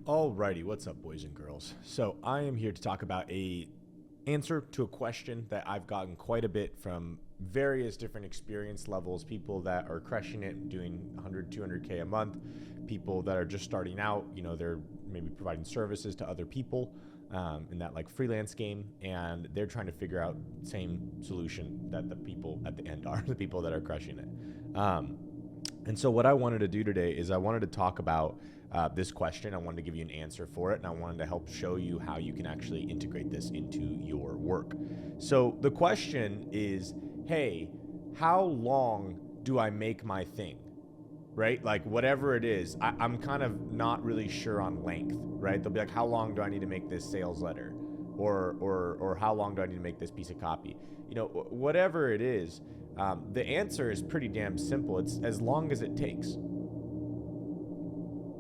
Alrighty, what's up, boys and girls? So I am here to talk about a answer to a question that I've gotten quite a bit from various different experience levels, people that are crushing it, doing 100, 200K a month, people that are just starting out, they're maybe providing services to other people in that like freelance game, and they're trying to figure out same solution that the people at the end are, the people that are crushing it. And so what I wanted to do today is I wanted to talk about this question. I wanted to give you an answer for it, and I wanted to help show you how you can actually integrate this into your work. So the question is, hey, how long do I make my thing? Right? Like whatever it is, I'm kind of not really sure on length, right? They'll be like, how long do I need to make this sales letter? Or how long do I need to make this piece of copy? Whatever it is, the answer is pretty damn simple. It's as long as it takes.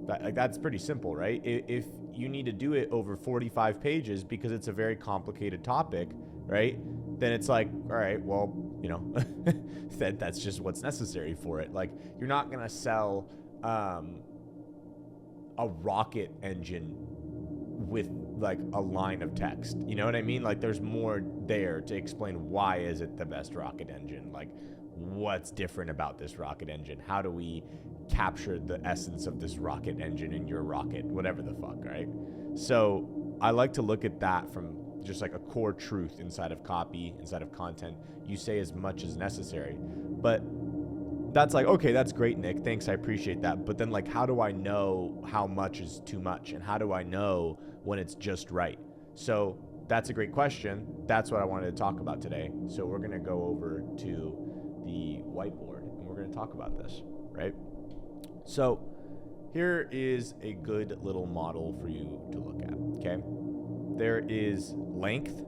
That's pretty simple, right? If you need to do it over 45 pages because it's a very complicated topic, right? Then it's like, all right, well, that's just what's necessary for it. Like, you're not going to sell a rocket engine with like a line of text. You know what I mean? Like, there's more there to explain why is it the best rocket engine? Like, what's different about this rocket engine? How do we capture the essence of this rocket engine in your rocket? Whatever the fuck, right? So I like to look at that from just like a core truth inside of copy, inside of content. You say as much as necessary. But that's like, okay, that's great, Nick. Thanks, I appreciate that. But then, like, how do I know how much is too much? And how do I know when it's just right? So that's a great question. That's what I wanted to talk about today. So we're going to go over to the whiteboard and we're going to talk about this, right? So here is a good little model for you to look at, okay? There is length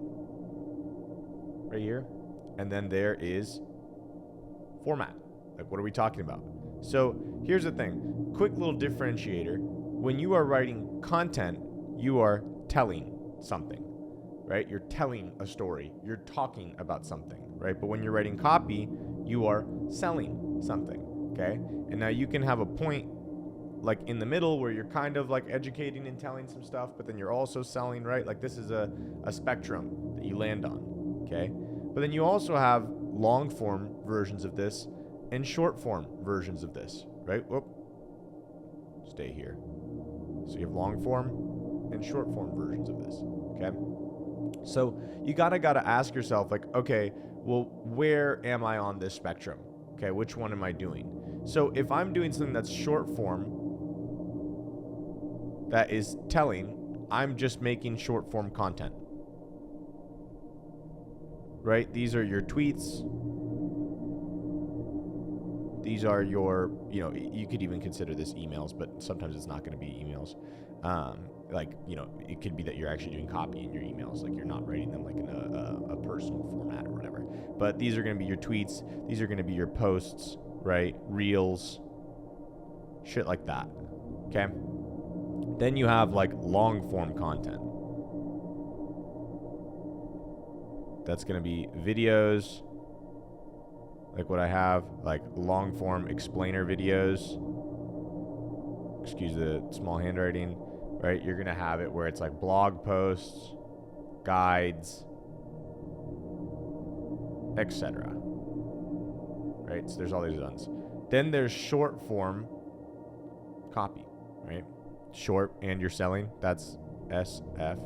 right here, and then there is format. Like, what are we talking about? So here's the thing. Quick little differentiator. When you are writing content, you are telling something, right? You're telling a story. You're talking about something, right? But when you're writing copy, you are selling something, okay? And now you can have a point like in the middle where you're kind of like educating and telling some stuff, but then you're also selling, right? Like, this is a spectrum that you land on, okay? But then you also have long form versions of this and short form versions of this, right? Whoop. Stay here. So you have long form and short form versions of this, okay? So you gotta ask yourself, like, okay, well, where am I on this spectrum? Okay, which one am I doing? So if I'm doing something that's short form, that is telling, I'm just making short form content, right? These are your tweets. These are your, you could even consider this emails, but sometimes it's not going to be emails. It could be that you're actually doing copy in your emails. Like, you're not writing them like in a personal format or whatever. But these are going to be your tweets. These are going to be your posts, right? Reels, shit like that. Okay. Then you have like long form content. That's going to be videos, like what I have, like long form explainer videos. Excuse the small handwriting, right? You're going to have it where it's like blog posts, guides, etc. Right? So there's all these ones. Then there's short form copy, right? Short and you're selling. That's SF.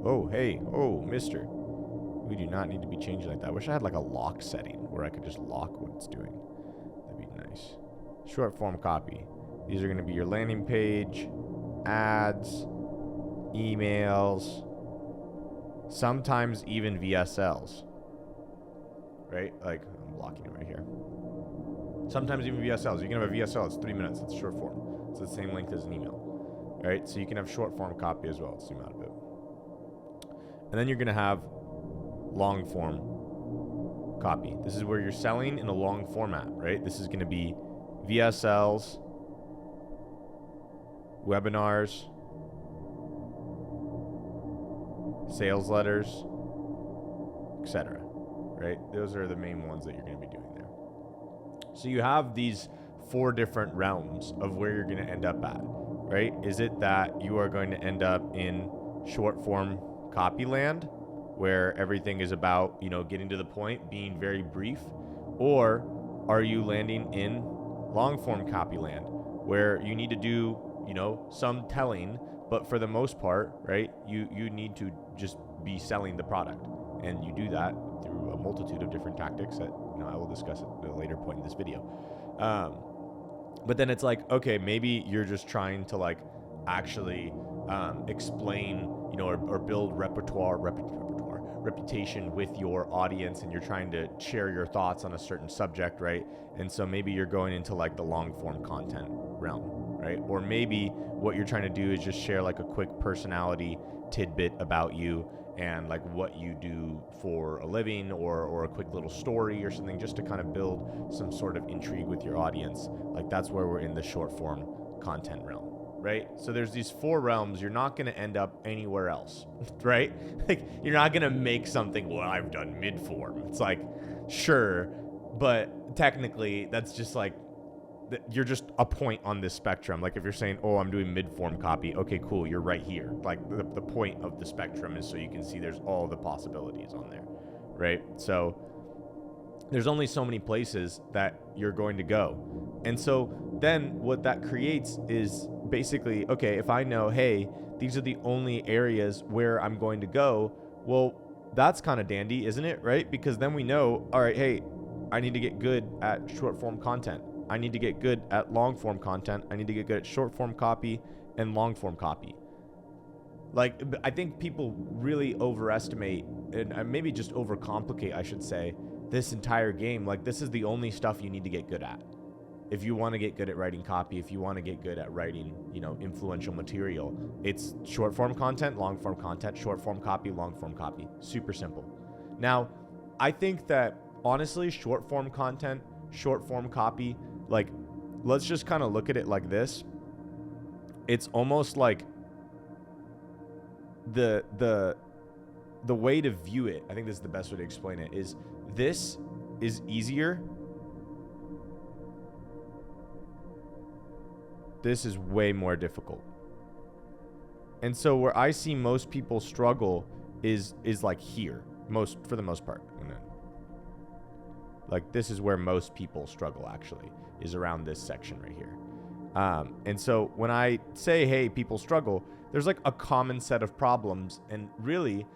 Oh, hey. Oh, mister. We do not need to be changing like that. I wish I had like a lock setting where I could just lock what it's doing. That'd be nice. Short form copy. These are going to be your landing page, ads, emails, sometimes even VSLs. Right? Like, I'm blocking it right here. Sometimes even VSLs. You can have a VSL. It's 3 minutes. It's short form. It's the same length as an email. Right? So you can have short form copy as well. Let's zoom out a bit. And then you're going to have long form copy. This is where you're selling in a long format, right? This is going to be VSLs, webinars, sales letters, etc. Right? Those are the main ones that you're going to be doing there. So you have these 4 different realms of where you're going to end up at. right? Is it that you are going to end up in short form copy land where everything is about, getting to the point, being very brief? Or are you landing in long form copy land where you need to do, some telling, but for the most part, right, you need to just be selling the product. And you do that through a multitude of different tactics that, I will discuss at a later point in this video. But then it's like, okay, maybe you're just trying to like actually explain, or build reputation with your audience, and you're trying to share your thoughts on a certain subject, right? And so maybe you're going into like the long form content realm, right? Or maybe what you're trying to do is just share like a quick personality tidbit about you and like what you do for a living, or a quick little story or something, just to kind of build some sort of intrigue with your audience. Like that's where we're in the short form content realm, right? So there's these 4 realms. You're not going to end up anywhere else, right? Like you're not going to make something, well, I've done mid form. It's like, sure, but technically that's just like, you're just a point on this spectrum. Like if you're saying, oh, I'm doing mid-form copy, okay, cool, you're right here. Like the point of the spectrum is so you can see there's all the possibilities on there, right? So there's only so many places that you're going to go. And so then what that creates is basically, okay, if I know, hey, these are the only areas where I'm going to go, well, that's kind of dandy, isn't it, right? Because then we know, all right, hey, I need to get good at short form content. I need to get good at long form content. I need to get good at short form copy and long form copy. Like, I think people really overestimate and maybe just overcomplicate, I should say, this entire game. Like, this is the only stuff you need to get good at. If you want to get good at writing copy, if you want to get good at writing, influential material, it's short form content, long form content, short form copy, long form copy. Super simple. Now, I think that honestly, short form content, short form copy, like, let's just kind of look at it like this. It's almost like the way to view it, I think this is the best way to explain it, is this is easier. This is way more difficult. And so where I see most people struggle is like here, for the most part. Like this is where most people struggle, actually, is around this section right here. And so when I say, hey, people struggle, there's like a common set of problems. And really,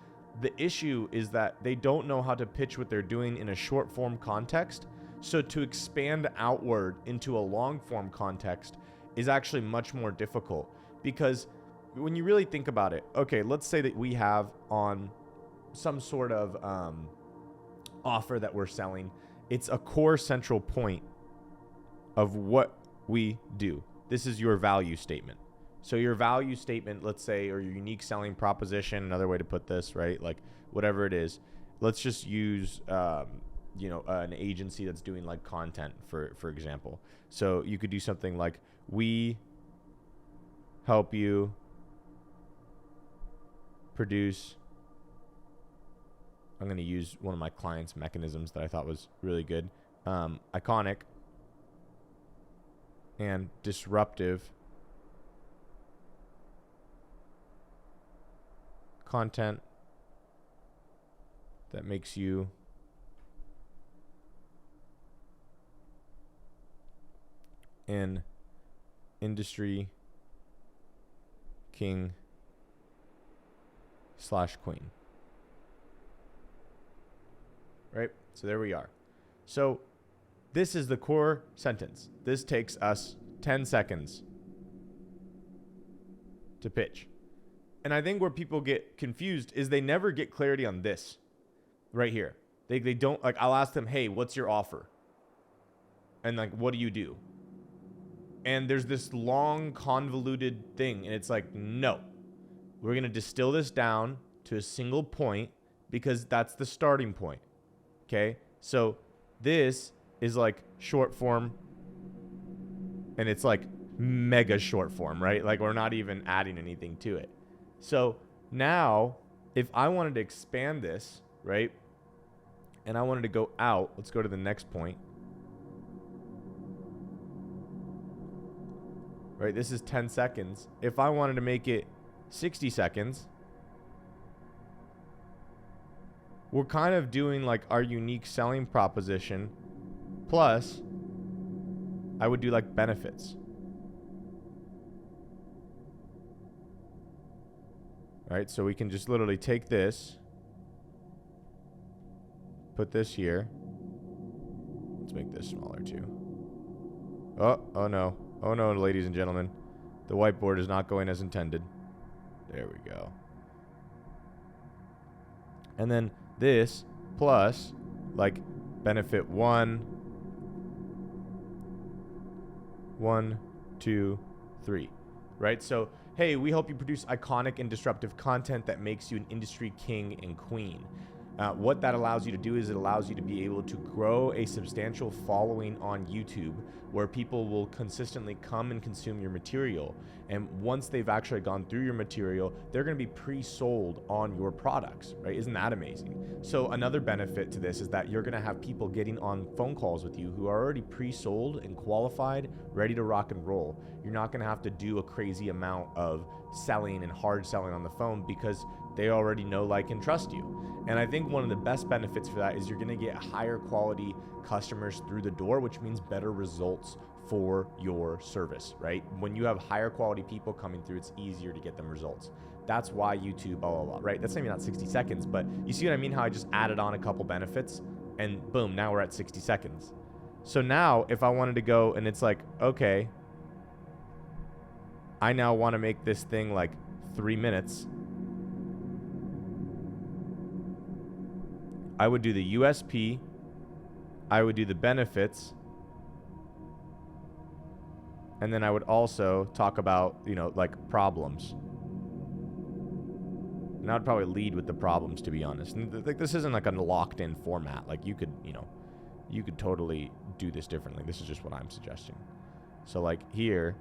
the issue is that they don't know how to pitch what they're doing in a short form context. So to expand outward into a long form context is actually much more difficult, because when you really think about it, okay, let's say that we have on some sort of offer that we're selling. It's a core central point of what we do. This is your value statement. So your value statement, let's say, or your unique selling proposition, another way to put this, right? Like whatever it is, let's just use, an agency that's doing like content, for example. So you could do something like, we help you produce. I'm going to use one of my clients' mechanisms that I thought was really good. Iconic and disruptive content that makes you an industry king / queen. Right? So there we are. So this is the core sentence. This takes us 10 seconds to pitch. And I think where people get confused is they never get clarity on this right here. They don't, like, I'll ask them, hey, what's your offer? And like, what do you do? And there's this long convoluted thing. And it's like, no, we're going to distill this down to a single point, because that's the starting point. Okay. So this is like short form, and it's like mega short form, right? Like we're not even adding anything to it. So now if I wanted to expand this, right, and I wanted to go out, let's go to the next point, right? This is 10 seconds. If I wanted to make it 60 seconds, we're kind of doing like our unique selling proposition. Plus, I would do like benefits. All right, so we can just literally take this, put this here. Let's make this smaller too. Oh no. Oh no, ladies and gentlemen. The whiteboard is not going as intended. There we go. And then this plus like benefit 1, 2, 3, right? So, hey, we help you produce iconic and disruptive content that makes you an industry king and queen. What that allows you to do is it allows you to be able to grow a substantial following on YouTube where people will consistently come and consume your material. And once they've actually gone through your material, they're going to be pre-sold on your products, right? Isn't that amazing? So another benefit to this is that you're going to have people getting on phone calls with you who are already pre-sold and qualified, ready to rock and roll. You're not going to have to do a crazy amount of selling and hard selling on the phone because they already know, like, and trust you. And I think one of the best benefits for that is you're going to get higher quality customers through the door, which means better results for your service, right? When you have higher quality people coming through, it's easier to get them results. That's why YouTube, blah, blah, blah, right? That's maybe not 60 seconds, but you see what I mean? How I just added on a couple benefits and boom, now we're at 60 seconds. So now if I wanted to go and it's like, okay, I now want to make this thing like 3 minutes. I would do the USP, I would do the benefits, and then I would also talk about, you know, like problems. And I'd probably lead with the problems, to be honest. And like, this isn't like a locked in format. Like you could, you know, you could totally do this differently. This is just what I'm suggesting. So like here,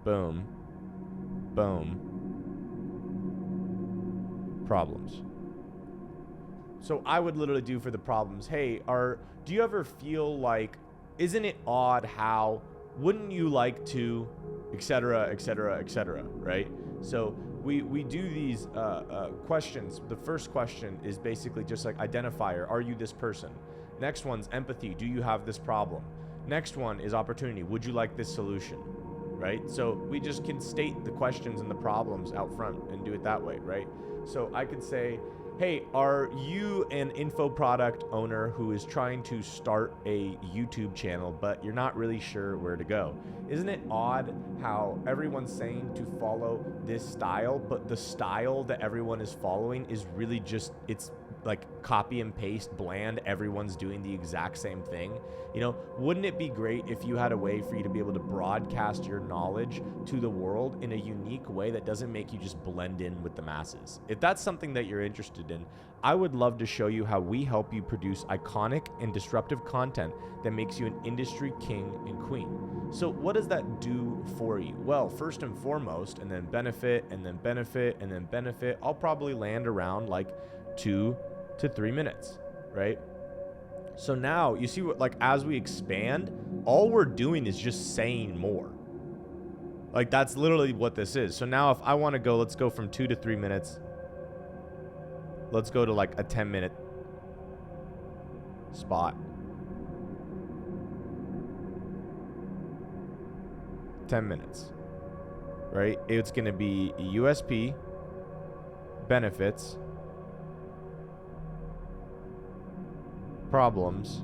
boom, boom, problems. So I would literally do for the problems, hey, do you ever feel like, isn't it odd how, wouldn't you like to, et cetera, et cetera, et cetera, right? So we do these questions. The first question is basically just like identifier, are you this person? Next one's empathy, do you have this problem? Next one is opportunity, would you like this solution, right? So we just can state the questions and the problems out front and do it that way, right? So I could say, hey, are you an info product owner who is trying to start a YouTube channel, but you're not really sure where to go? Isn't it odd how everyone's saying to follow this style, but the style that everyone is following is really just, it's like copy and paste, bland, everyone's doing the exact same thing? You know, wouldn't it be great if you had a way for you to be able to broadcast your knowledge to the world in a unique way that doesn't make you just blend in with the masses? If that's something that you're interested in, I would love to show you how we help you produce iconic and disruptive content that makes you an industry king and queen. So what does that do for you? Well, first and foremost, and then benefit, and then benefit, and then benefit, I'll probably land around like 2 to 3 minutes, right? So now you see what, like, as we expand, all we're doing is just saying more. Like, that's literally what this is. So now if I want to go, let's go from 2 to 3 minutes. Let's go to like a 10-minute spot. 10 minutes, right? It's going to be USP, benefits, problems,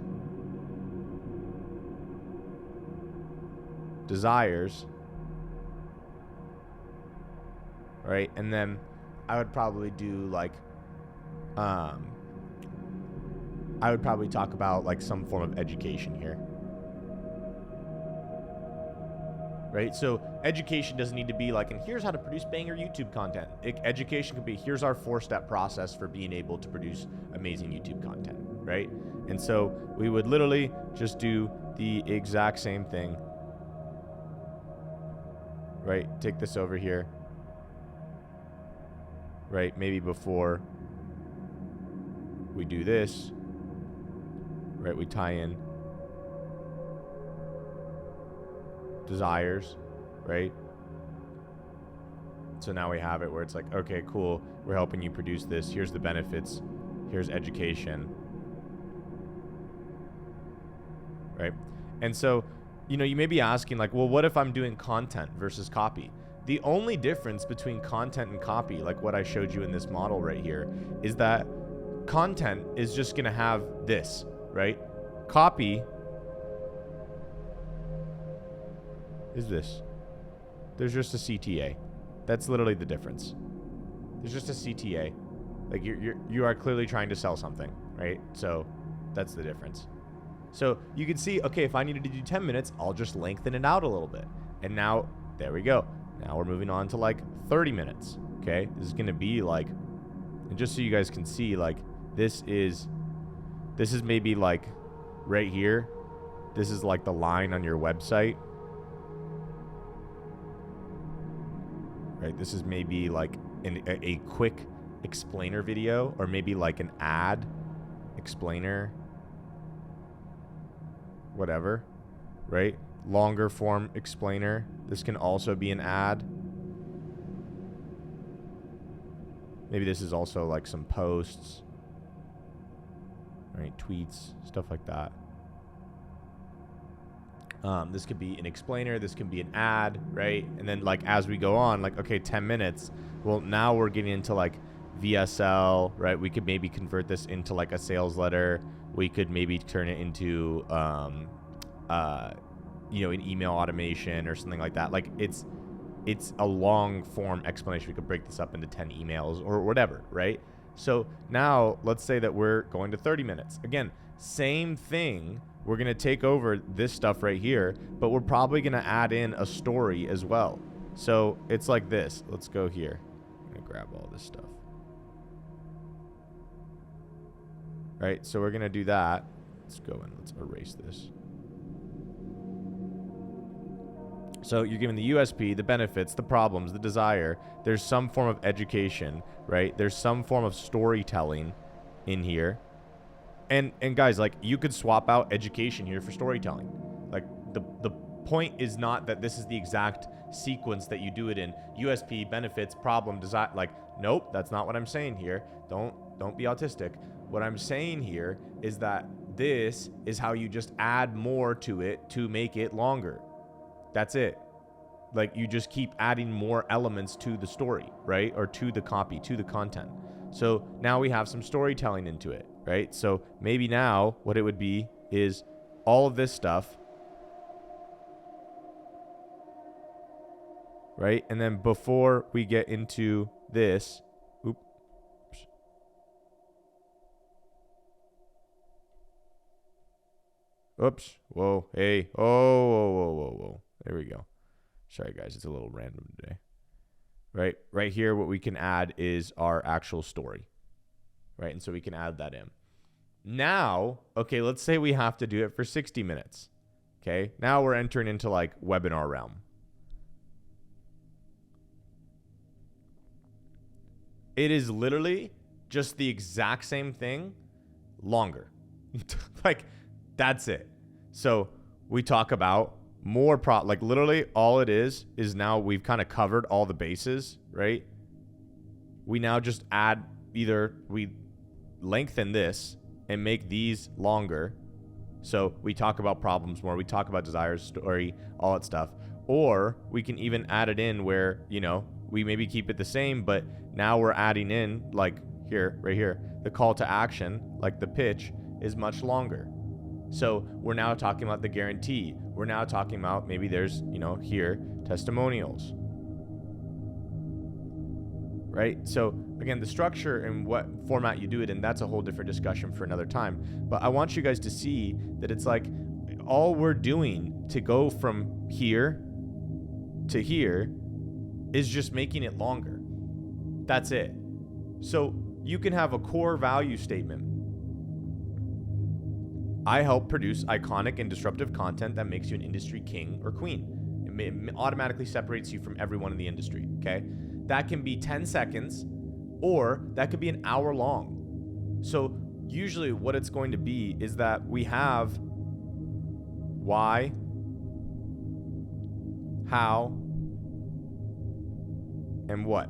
desires, right? And then I would probably do like, I would probably talk about like some form of education here, right? So education doesn't need to be like, and here's how to produce banger YouTube content. Education could be, here's our 4-step process for being able to produce amazing YouTube content, right? And so we would literally just do the exact same thing, right? Take this over here, right? Maybe before we do this, right? We tie in desires, right? So now we have it where it's like, okay, cool. We're helping you produce this. Here's the benefits. Here's education. Right? And so, you know, you may be asking like, well, what if I'm doing content versus copy? The only difference between content and copy, like what I showed you in this model right here, is that content is just going to have this, right? Copy is this. There's just a CTA. That's literally the difference. There's just a CTA. Like you are clearly trying to sell something, right? So that's the difference. So you can see, okay, if I needed to do 10 minutes, I'll just lengthen it out a little bit. And now, there we go. Now we're moving on to like 30 minutes, okay? This is going to be like, and just so you guys can see, like, this is maybe like right here. This is like the line on your website. Right? This is maybe like a quick explainer video, or maybe like an ad explainer, whatever, right? Longer form explainer. This can also be an ad. Maybe this is also like some posts, right? Tweets, stuff like that. This could be an explainer. This can be an ad, right? And then like as we go on, like, okay, 10 minutes. Well, now we're getting into like VSL, right? We could maybe convert this into like a sales letter. We could maybe turn it into, you know, an email automation or something like that. Like it's a long form explanation. We could break this up into 10 emails or whatever, right? So now let's say that we're going to 30 minutes. Again, same thing. We're going to take over this stuff right here, but we're probably going to add in a story as well. So it's like this. Let's go here. I'm going to grab all this stuff. Right? So we're going to do that. Let's go and let's erase this. So you're given the USP, the benefits, the problems, the desire. There's some form of education, right? There's some form of storytelling in here. And guys, like, you could swap out education here for storytelling. Like, the point is not that this is the exact sequence that you do it in. USP, benefits, problem, desire. Like, nope, that's not what I'm saying here. Don't be autistic. What I'm saying here is that this is how you just add more to it to make it longer. That's it. Like, you just keep adding more elements to the story, right? Or to the copy, to the content. So now we have some storytelling into it, right? So maybe now what it would be is all of this stuff, right? And then before we get into this, oops, whoa, hey, whoa. There we go. Sorry, guys, it's a little random today. Right here, what we can add is our actual story, right? And so we can add that in. Now, okay, let's say we have to do it for 60 minutes. Okay, now we're entering into like webinar realm. It is literally just the exact same thing, longer. Like, that's it. So we talk about more like literally all it is now we've kind of covered all the bases, right? We now just add, either we lengthen this and make these longer. So we talk about problems more, we talk about desires, story, all that stuff. Or we can even add it in where, you know, we maybe keep it the same, but now we're adding in, like here, right here, the call to action, like the pitch is much longer. So we're now talking about the guarantee. We're now talking about maybe there's, you know, here, testimonials. Right? So again, the structure and what format you do it in, that's a whole different discussion for another time. But I want you guys to see that it's like all we're doing to go from here to here is just making it longer. That's it. So you can have a core value statement. I help produce iconic and disruptive content that makes you an industry king or queen. It automatically separates you from everyone in the industry, okay? That can be 10 seconds, or that could be an hour long. So usually what it's going to be is that we have why, how, and what.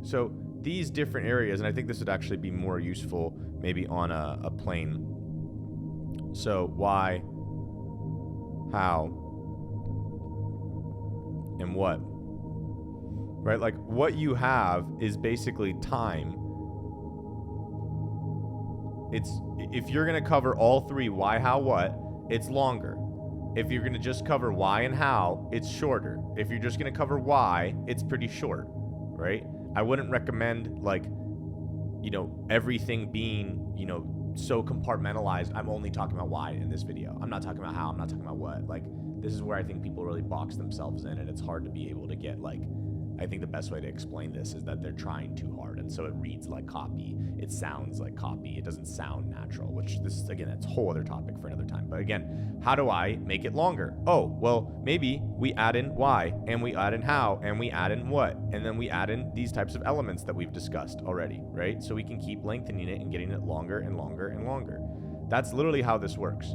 So these different areas, and I think this would actually be more useful maybe on a plane. So why, how, and what, right? Like what you have is basically time. If you're going to cover all three, why, how, what, it's longer. If you're going to just cover why and how, it's shorter. If you're just going to cover why, it's pretty short, right? I wouldn't recommend like, you know, everything being, you know, so compartmentalized. I'm only talking about why in this video. I'm not talking about how, I'm not talking about what. Like, this is where I think people really box themselves in, and it's hard to be able to get like, I think the best way to explain this is that they're trying too hard, and so it reads like copy. It sounds like copy. It doesn't sound natural, which this is, again, that's a whole other topic for another time. But again, how do I make it longer? Oh, well, maybe we add in why, and we add in how, and we add in what, and then we add in these types of elements that we've discussed already, right? So we can keep lengthening it and getting it longer and longer and longer. That's literally how this works.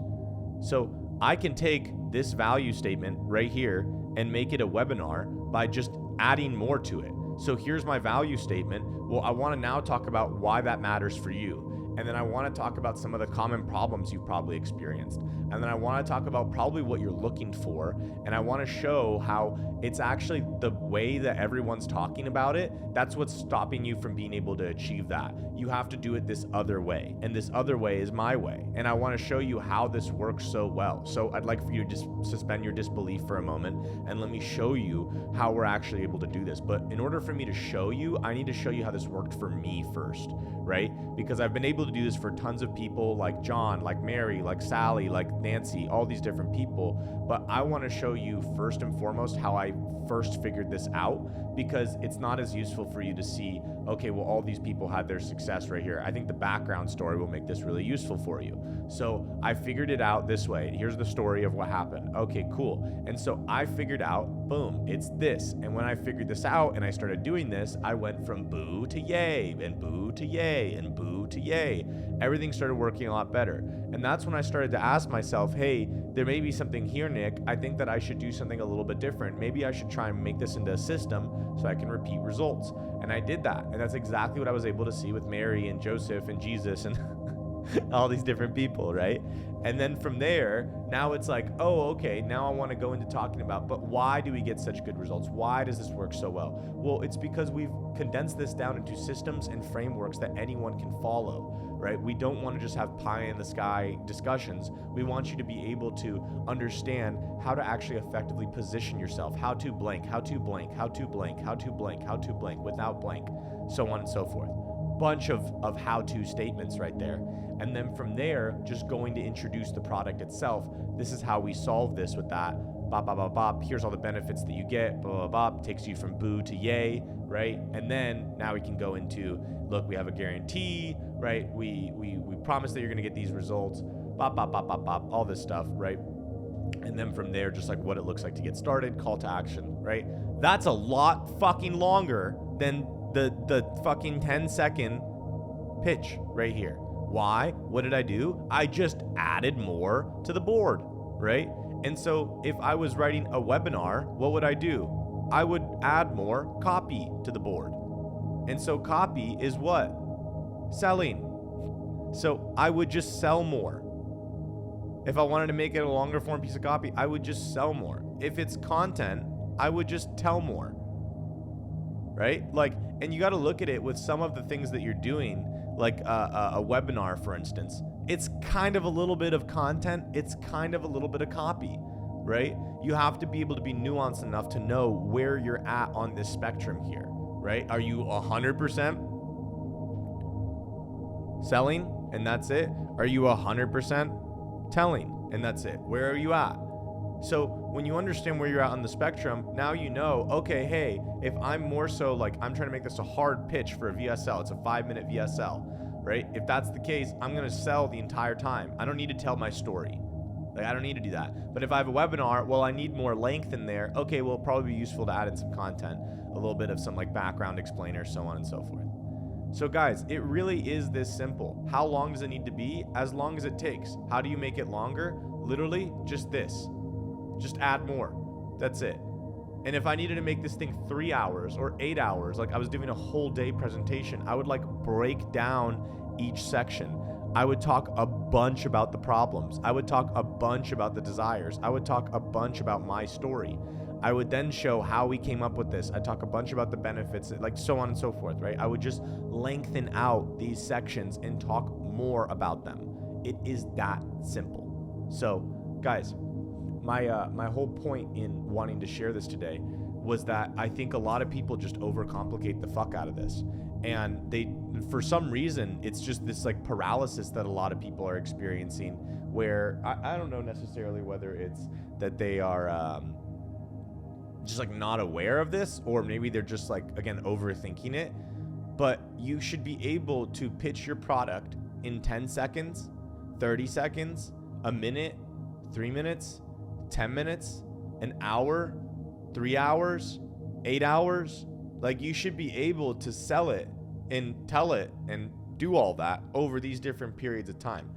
So I can take this value statement right here and make it a webinar by just adding more to it. So here's my value statement. Well, I want to now talk about why that matters for you. And then I want to talk about some of the common problems you've probably experienced. And then I want to talk about probably what you're looking for. And I want to show how it's actually the way that everyone's talking about it. That's what's stopping you from being able to achieve that. You have to do it this other way. And this other way is my way. And I want to show you how this works so well. So I'd like for you to just suspend your disbelief for a moment and let me show you how we're actually able to do this. But in order for me to show you, I need to show you how this worked for me first, right? Because I've been able to do this for tons of people like John, like Mary, like Sally, like Nancy, all these different people. But I want to show you first and foremost how I first figured this out, because it's not as useful for you to see, okay, well, all these people had their success right here. I think the background story will make this really useful for you. So I figured it out this way. Here's the story of what happened. Okay, cool. And so I figured out, boom, it's this. And when I figured this out and I started doing this, I went from boo to yay, and boo to yay, and boo to yay. Everything started working a lot better. And that's when I started to ask myself, hey, there may be something here, Nick. I think that I should do something a little bit different. Maybe I should try and make this into a system so I can repeat results. And I did that. And that's exactly what I was able to see with Mary and Joseph and Jesus and all these different people, right? And then from there, now it's like, oh, okay, now I want to go into talking about, but why do we get such good results? Why does this work so well? Well, it's because we've condensed this down into systems and frameworks that anyone can follow, right? We don't want to just have pie in the sky discussions. We want you to be able to understand how to actually effectively position yourself, how to blank, how to blank, how to blank, how to blank, how to blank, without blank, so on and so forth. Bunch of how-to statements right there. And then from there, just going to introduce the product itself. This is how we solve this with that. Bop, bop, bop, bop. Here's all the benefits that you get. Blah, blah, bop. Takes you from boo to yay, right? And then now we can go into, look, we have a guarantee, right? We promise that you're going to get these results. Bop, bop, bop, bop, bop. All this stuff, right? And then from there, just like what it looks like to get started, call to action, right? That's a lot fucking longer than the fucking 10-second pitch right here. Why? What did I do? I just added more to the board, right? And so if I was writing a webinar, what would I do? I would add more copy to the board. And so copy is what? Selling. So I would just sell more. If I wanted to make it a longer form piece of copy, I would just sell more. If it's content, I would just tell more, right? Like, and you got to look at it with some of the things that you're doing, like a webinar, for instance. It's kind of a little bit of content. It's kind of a little bit of copy, right? You have to be able to be nuanced enough to know where you're at on this spectrum here, right? Are you 100% selling and that's it? Are you 100% telling and that's it? Where are you at? So when you understand where you're at on the spectrum, now you know, okay, hey, if I'm more so like, I'm trying to make this a hard pitch for a VSL, it's a 5-minute VSL, right? If that's the case, I'm going to sell the entire time. I don't need to tell my story. Like, I don't need to do that. But if I have a webinar, well, I need more length in there. Okay, well, it'll probably be useful to add in some content, a little bit of some like background explainer, so on and so forth. So guys, it really is this simple. How long does it need to be? As long as it takes. How do you make it longer? Literally just this. Just add more. That's it. And if I needed to make this thing 3 hours or 8 hours, like I was doing a whole day presentation, I would like break down each section. I would talk a bunch about the problems. I would talk a bunch about the desires. I would talk a bunch about my story. I would then show how we came up with this. I'd talk a bunch about the benefits, like so on and so forth, right? I would just lengthen out these sections and talk more about them. It is that simple. So, guys, my whole point in wanting to share this today was that I think a lot of people just overcomplicate the fuck out of this. And they, for some reason, it's just this like paralysis that a lot of people are experiencing where I don't know necessarily whether it's that they are just like not aware of this, or maybe they're just like, again, overthinking it. But you should be able to pitch your product in 10 seconds, 30 seconds, a minute, 3 minutes, 10 minutes, an hour, 3 hours, 8 hours. Like, you should be able to sell it and tell it and do all that over these different periods of time.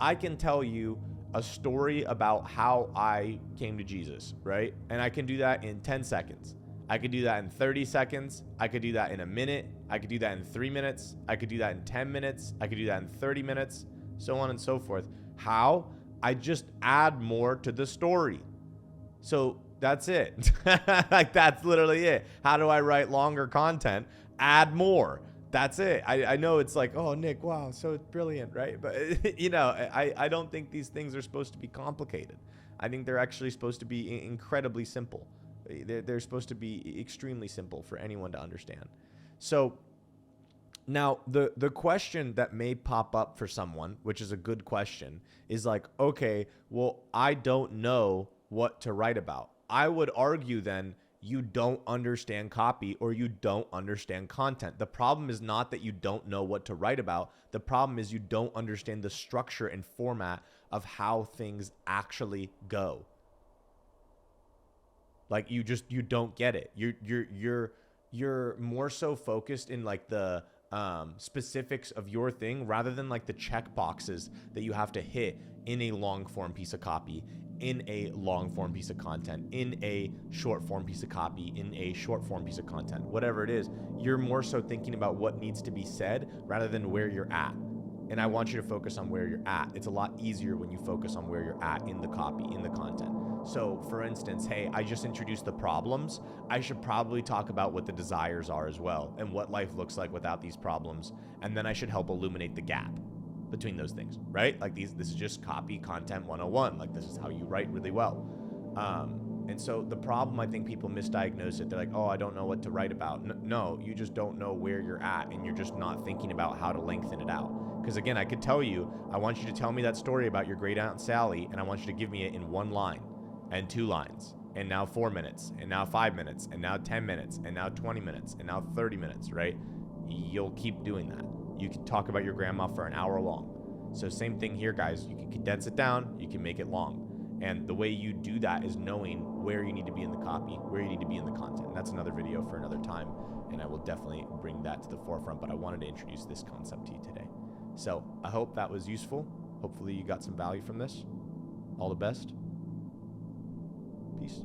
I can tell you a story about how I came to Jesus, right? And I can do that in 10 seconds. I could do that in 30 seconds. I could do that in a minute. I could do that in 3 minutes. I could do that in 10 minutes. I could do that in 30 minutes, so on and so forth. How? I just add more to the story. So that's it. Like, that's literally it. How do I write longer content? Add more. That's it. I know it's like, oh, Nick, wow, so brilliant, right? But, you know, I don't think these things are supposed to be complicated. I think they're actually supposed to be incredibly simple. They're supposed to be extremely simple for anyone to understand. So now the question that may pop up for someone, which is a good question, is like, okay, well, I don't know what to write about. I would argue then you don't understand copy or you don't understand content. The problem is not that you don't know what to write about. The problem is you don't understand the structure and format of how things actually go. Like, you don't get it. You're more so focused in like the specifics of your thing rather than like the check boxes that you have to hit in a long form piece of copy, in a long form piece of content, in a short form piece of copy, in a short form piece of content, whatever it is. You're more so thinking about what needs to be said rather than where you're at. And I want you to focus on where you're at. It's a lot easier when you focus on where you're at in the copy, in the content. So for instance, hey, I just introduced the problems. I should probably talk about what the desires are as well and what life looks like without these problems. And then I should help illuminate the gap between those things, right? Like this is just copy content 101. Like, this is how you write really well. And so the problem, I think people misdiagnose it. They're like, oh, I don't know what to write about. No, you just don't know where you're at, and you're just not thinking about how to lengthen it out. Because again, I could tell you, I want you to tell me that story about your great aunt Sally, and I want you to give me it in 1 line and 2 lines, and now 4 minutes, and now 5 minutes, and now 10 minutes, and now 20 minutes, and now 30 minutes, right? You'll keep doing that. You can talk about your grandma for an hour long. So same thing here, guys. You can condense it down, you can make it long. And the way you do that is knowing where you need to be in the copy, where you need to be in the content. And that's another video for another time, and I will definitely bring that to the forefront, but I wanted to introduce this concept to you today. So I hope that was useful. Hopefully you got some value from this. All the best. Peace.